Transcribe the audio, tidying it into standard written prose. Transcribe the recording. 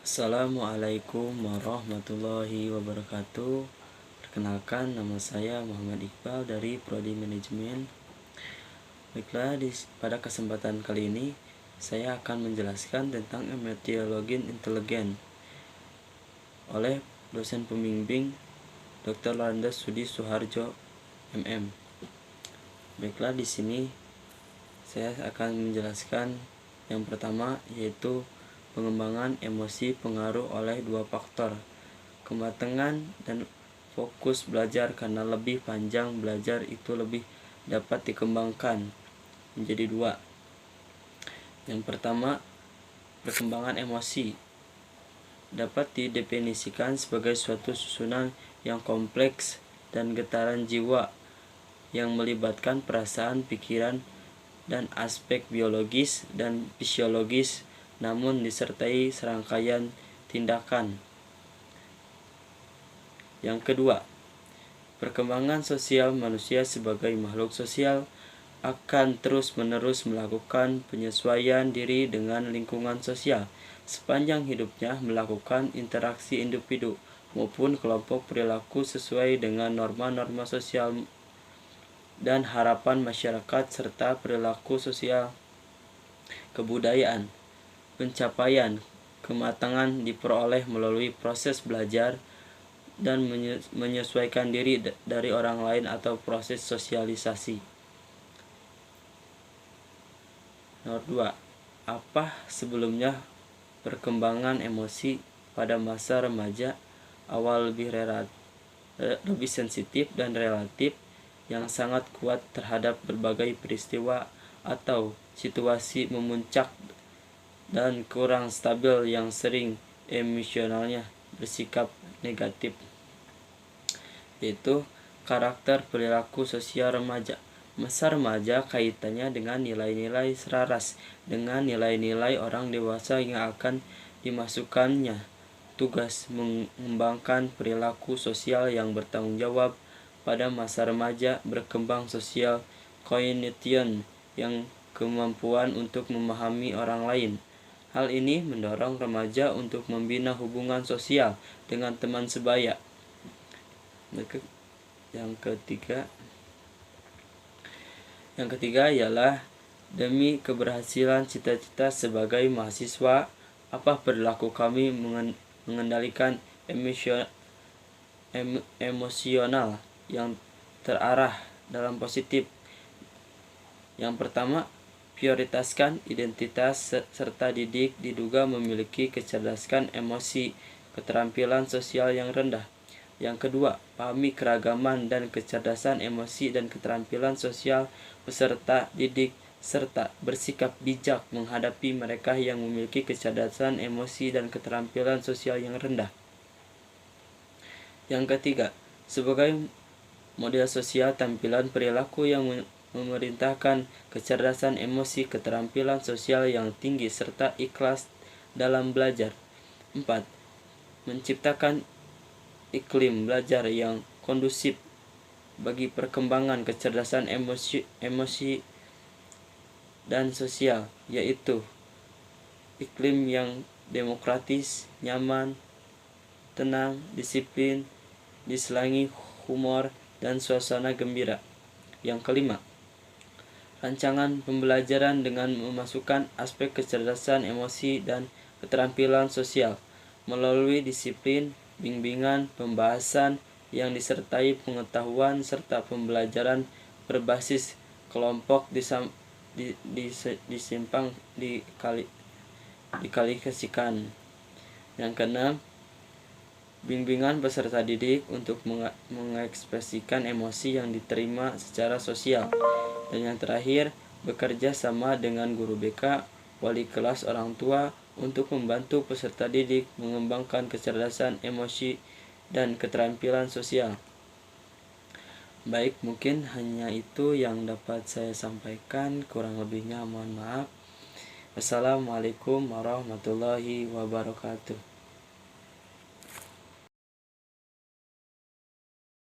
Assalamualaikum warahmatullahi wabarakatuh. Perkenalkan, nama saya Muhammad Iqbal dari Prodi Manajemen. Baiklah, pada kesempatan kali ini saya akan menjelaskan tentang etiologi inteligen oleh dosen pembimbing Dr. Landes Sudi Suharjo MM. Baiklah, di sini saya akan menjelaskan yang pertama, yaitu pengembangan emosi pengaruh oleh dua faktor, kematangan dan fokus belajar, karena lebih panjang belajar itu lebih dapat dikembangkan menjadi dua. Yang pertama, perkembangan emosi dapat didefinisikan sebagai suatu susunan yang kompleks dan getaran jiwa yang melibatkan perasaan, pikiran, dan aspek biologis dan fisiologis, namun disertai serangkaian tindakan. Yang kedua, perkembangan sosial manusia sebagai makhluk sosial akan terus-menerus melakukan penyesuaian diri dengan lingkungan sosial sepanjang hidupnya, melakukan interaksi individu maupun kelompok perilaku sesuai dengan norma-norma sosial dan harapan masyarakat serta perilaku sosial kebudayaan. Pencapaian kematangan diperoleh melalui proses belajar dan menyesuaikan diri dari orang lain atau proses sosialisasi. Nomor 2. Apa sebelumnya perkembangan emosi pada masa remaja awal lebih sensitif dan relatif yang sangat kuat terhadap berbagai peristiwa atau situasi memuncak dan kurang stabil yang sering emosionalnya bersikap negatif, yaitu karakter perilaku sosial remaja. Masa remaja kaitannya dengan nilai-nilai selaras dengan nilai-nilai orang dewasa yang akan dimasukkannya. Tugas mengembangkan perilaku sosial yang bertanggung jawab pada masa remaja, berkembang sosial cognition yang kemampuan untuk memahami orang lain. Hal ini mendorong remaja untuk membina hubungan sosial dengan teman sebaya. Yang ketiga ialah demi keberhasilan cita-cita sebagai mahasiswa, apa perilaku kami mengendalikan emosional yang terarah dalam positif. Yang pertama, prioritaskan identitas serta didik diduga memiliki kecerdasan emosi, keterampilan sosial yang rendah. Yang kedua, pahami keragaman dan kecerdasan emosi dan keterampilan sosial peserta didik serta bersikap bijak menghadapi mereka yang memiliki kecerdasan emosi dan keterampilan sosial yang rendah. Yang ketiga, sebagai model sosial tampilan perilaku yang memerintahkan kecerdasan emosi, keterampilan sosial yang tinggi serta ikhlas dalam belajar. 4. Menciptakan iklim belajar yang kondusif bagi perkembangan kecerdasan emosi dan sosial, yaitu iklim yang demokratis, nyaman, tenang, disiplin, diselangi humor dan suasana gembira. Yang kelima, rancangan pembelajaran dengan memasukkan aspek kecerdasan emosi dan keterampilan sosial melalui disiplin, bimbingan, pembahasan yang disertai pengetahuan serta pembelajaran berbasis kelompok dikalifikasikan. Yang keenam, bimbingan peserta didik untuk mengekspresikan emosi yang diterima secara sosial. Dan yang terakhir, bekerja sama dengan guru BK, wali kelas, orang tua untuk membantu peserta didik mengembangkan kecerdasan emosi dan keterampilan sosial. Baik, mungkin hanya itu yang dapat saya sampaikan, kurang lebihnya mohon maaf. Wassalamualaikum warahmatullahi wabarakatuh.